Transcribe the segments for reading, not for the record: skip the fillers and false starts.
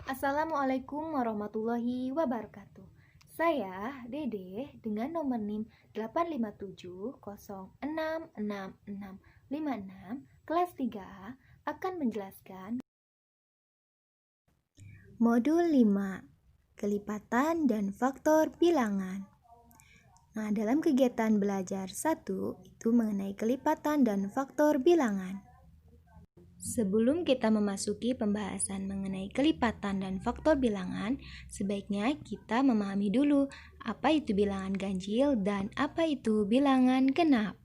Assalamualaikum warahmatullahi wabarakatuh. Saya Dede dengan nomor NIM 857066656 kelas 3A akan menjelaskan Modul 5, kelipatan dan faktor bilangan. Nah, dalam kegiatan belajar 1 itu mengenai kelipatan dan faktor bilangan. Sebelum kita memasuki pembahasan mengenai kelipatan dan faktor bilangan, sebaiknya kita memahami dulu apa itu bilangan ganjil dan apa itu bilangan genap.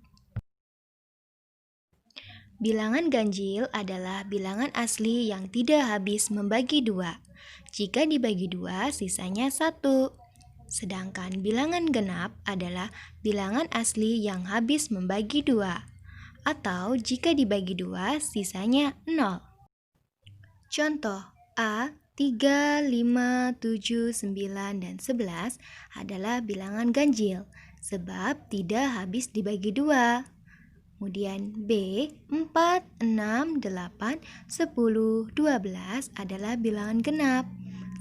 Bilangan ganjil adalah bilangan asli yang tidak habis membagi 2. Jika dibagi 2, sisanya 1. Sedangkan bilangan genap adalah bilangan asli yang habis membagi 2. Atau jika dibagi 2, sisanya 0. Contoh A, 3, 5, 7, 9, dan 11 adalah bilangan ganjil sebab tidak habis dibagi 2. Kemudian B, 4, 6, 8, 10, 12 adalah bilangan genap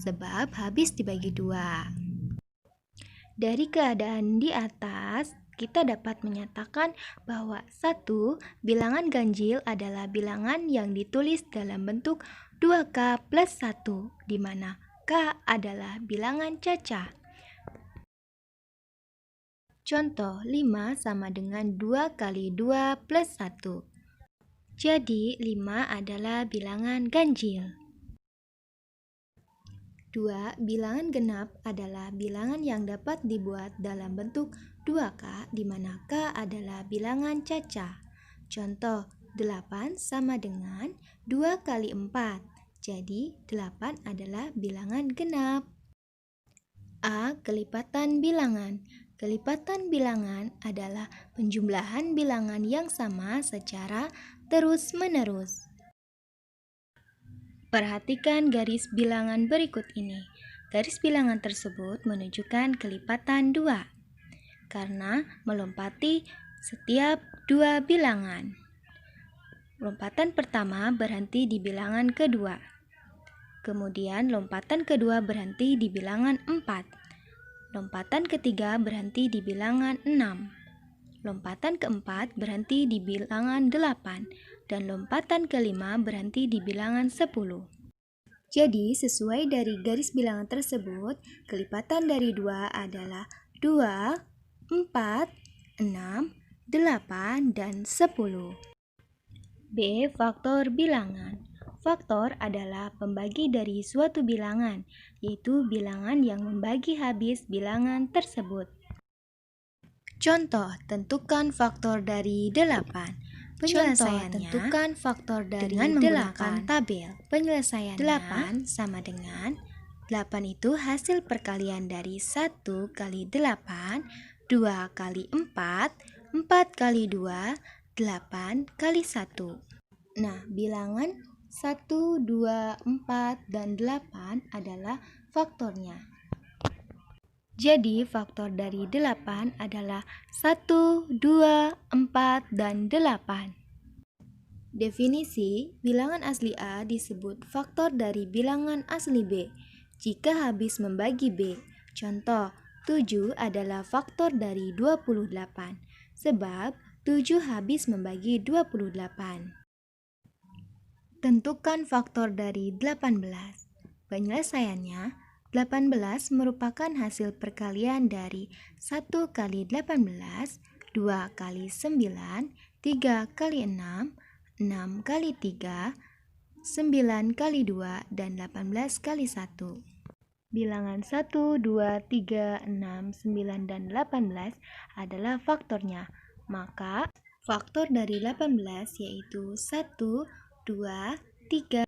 sebab habis dibagi 2. Dari keadaan di atas, kita dapat menyatakan bahwa 1 bilangan ganjil adalah bilangan yang ditulis dalam bentuk 2K plus 1, di mana K adalah bilangan cacah. Contoh 5 sama dengan 2 kali 2 plus 1. Jadi 5 adalah bilangan ganjil. 2. Bilangan genap adalah bilangan yang dapat dibuat dalam bentuk 2K di mana K adalah bilangan cacah. Contoh 8 sama dengan 2 kali 4. Jadi 8 adalah bilangan genap. A. Kelipatan bilangan. Kelipatan bilangan adalah penjumlahan bilangan yang sama secara terus-menerus. Perhatikan garis bilangan berikut ini. Garis bilangan tersebut menunjukkan kelipatan 2 karena melompati setiap 2 bilangan. Lompatan pertama berhenti di bilangan kedua. Kemudian lompatan kedua berhenti di bilangan 4. Lompatan ketiga berhenti di bilangan 6. Lompatan keempat berhenti di bilangan 8. Dan lompatan kelima berhenti di bilangan 10. Jadi, sesuai dari garis bilangan tersebut, kelipatan dari 2 adalah 2, 4, 6, 8, dan 10. B. Faktor bilangan. Faktor adalah pembagi dari suatu bilangan, yaitu bilangan yang membagi habis bilangan tersebut. Contoh, tentukan faktor dari 8. Penyelesaiannya tentukan faktor dari dengan menggunakan tabel. Penyelesaiannya 8 sama dengan 8 itu hasil perkalian dari 1 kali 8, 2 kali 4, 4 kali 2, 8 kali 1. Nah, bilangan 1, 2, 4, dan 8 adalah faktornya. Jadi, faktor dari 8 adalah 1, 2, 4, dan 8. Definisi, bilangan asli A disebut faktor dari bilangan asli B jika habis membagi B. Contoh, 7 adalah faktor dari 28 sebab 7 habis membagi 28. Tentukan faktor dari 18. Penyelesaiannya, 18 merupakan hasil perkalian dari 1 kali 18, 2 kali 9, 3 kali 6, 6 kali 3, 9 kali 2, dan 18 kali 1. Bilangan 1, 2, 3, 6, 9, dan 18 adalah faktornya. Maka, faktor dari 18 yaitu 1, 2, 3,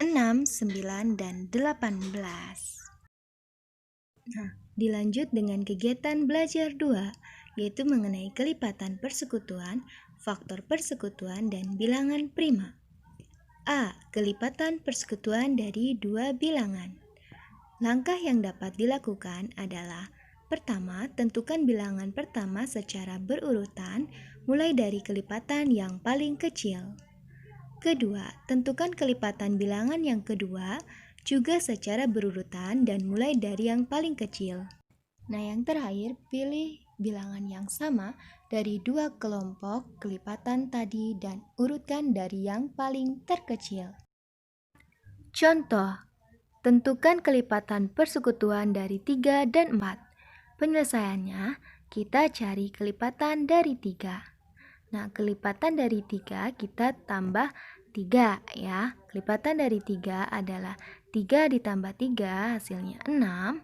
6, 9, dan 18. Nah, dilanjut dengan kegiatan belajar 2, yaitu mengenai kelipatan persekutuan, faktor persekutuan, dan bilangan prima. A. Kelipatan persekutuan dari 2 bilangan. Langkah yang dapat dilakukan adalah: pertama, tentukan bilangan pertama secara berurutan, mulai dari kelipatan yang paling kecil. Kedua, tentukan kelipatan bilangan yang kedua juga secara berurutan dan mulai dari yang paling kecil. Nah, yang terakhir, pilih bilangan yang sama dari dua kelompok kelipatan tadi dan urutkan dari yang paling terkecil. Contoh, tentukan kelipatan persekutuan dari 3 dan 4. Penyelesaiannya, kita cari kelipatan dari 3. Nah, kelipatan dari 3 kita tambah 3 ya. Kelipatan dari 3 adalah 3 ditambah 3 hasilnya 6.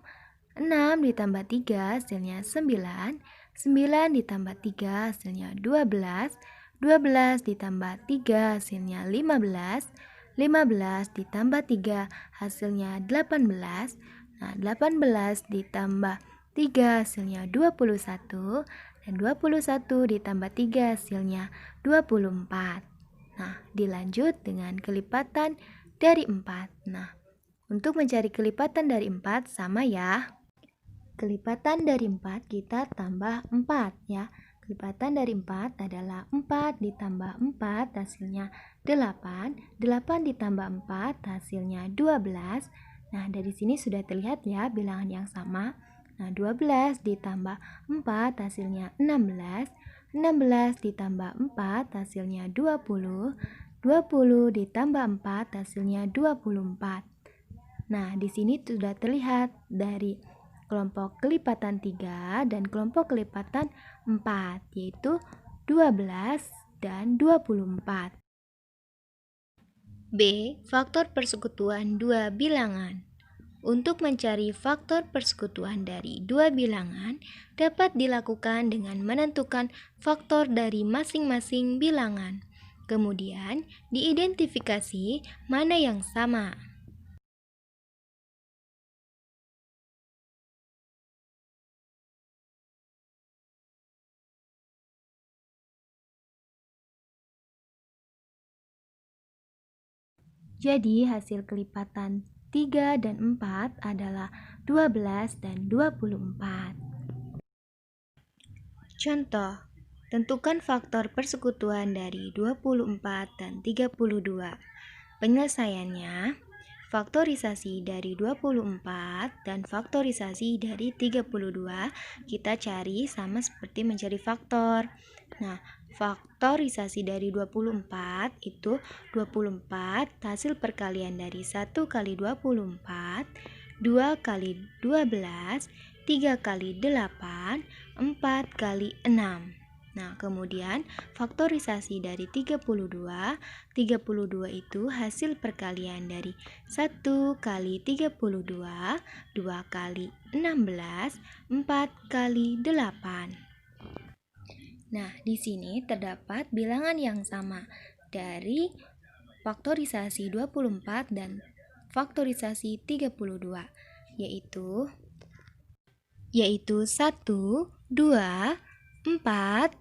6 ditambah 3 hasilnya 9. 9 ditambah 3 hasilnya 12. 12 ditambah 3 hasilnya 15. 15 ditambah 3 hasilnya 18. Nah, 18 ditambah 3 hasilnya 21. Dan 21 ditambah 3 hasilnya 24. Nah, dilanjut dengan kelipatan dari 4. Nah, untuk mencari kelipatan dari 4 sama ya. Kelipatan dari 4 kita tambah 4 ya. Kelipatan dari 4 adalah 4 ditambah 4 hasilnya 8. 8 ditambah 4 hasilnya 12. Nah, dari sini sudah terlihat ya bilangan yang sama. Nah, 12 ditambah 4 hasilnya 16. 16 ditambah 4 hasilnya 20. 20 ditambah 4 hasilnya 24. Nah, di sini sudah terlihat dari kelompok kelipatan 3 dan kelompok kelipatan 4, yaitu 12 dan 24. B. Faktor persekutuan dua bilangan. Untuk mencari faktor persekutuan dari dua bilangan dapat dilakukan dengan menentukan faktor dari masing-masing bilangan. Kemudian, diidentifikasi mana yang sama. Jadi hasil kelipatan 3 dan 4 adalah 12 dan 24. Contoh, tentukan faktor persekutuan dari 24 dan 32. Penyelesaiannya, faktorisasi dari 24 dan faktorisasi dari 32 kita cari sama seperti mencari faktor. Nah, faktorisasi dari 24 itu 24 hasil perkalian dari 1 kali 24, 2 kali 12, 3 kali 8, 4 kali 6. Nah, kemudian faktorisasi dari 32 itu hasil perkalian dari 1 kali 32, 2 kali 16, 4 kali 8. Nah, di sini terdapat bilangan yang sama dari faktorisasi 24 dan faktorisasi 32, yaitu 1, 2, 4,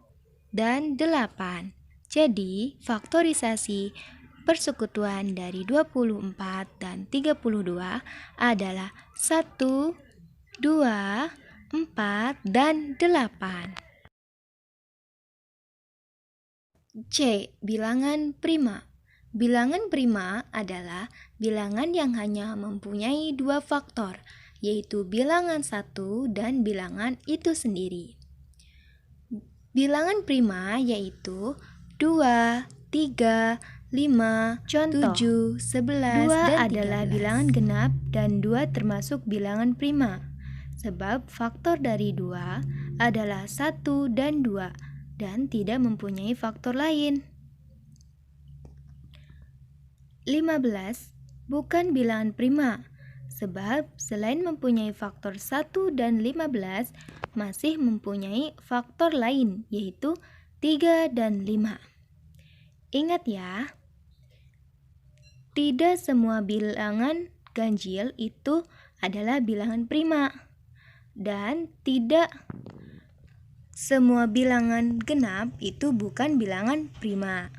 dan 8. Jadi, faktorisasi persekutuan dari 24 dan 32 adalah 1, 2, 4, dan 8. C. Bilangan prima. Bilangan prima adalah bilangan yang hanya mempunyai dua faktor, yaitu bilangan 1 dan bilangan itu sendiri. Bilangan prima yaitu 2, 3, 5, contoh 7, 11, 2 dan adalah 13. Bilangan genap dan 2 termasuk bilangan prima. Sebab faktor dari 2 adalah 1 dan 2 dan tidak mempunyai faktor lain. 15 bukan bilangan prima, sebab selain mempunyai faktor 1 dan 15, masih mempunyai faktor lain, yaitu 3 dan 5. Ingat ya, tidak semua bilangan ganjil itu adalah bilangan prima, dan tidak semua bilangan genap itu bukan bilangan prima.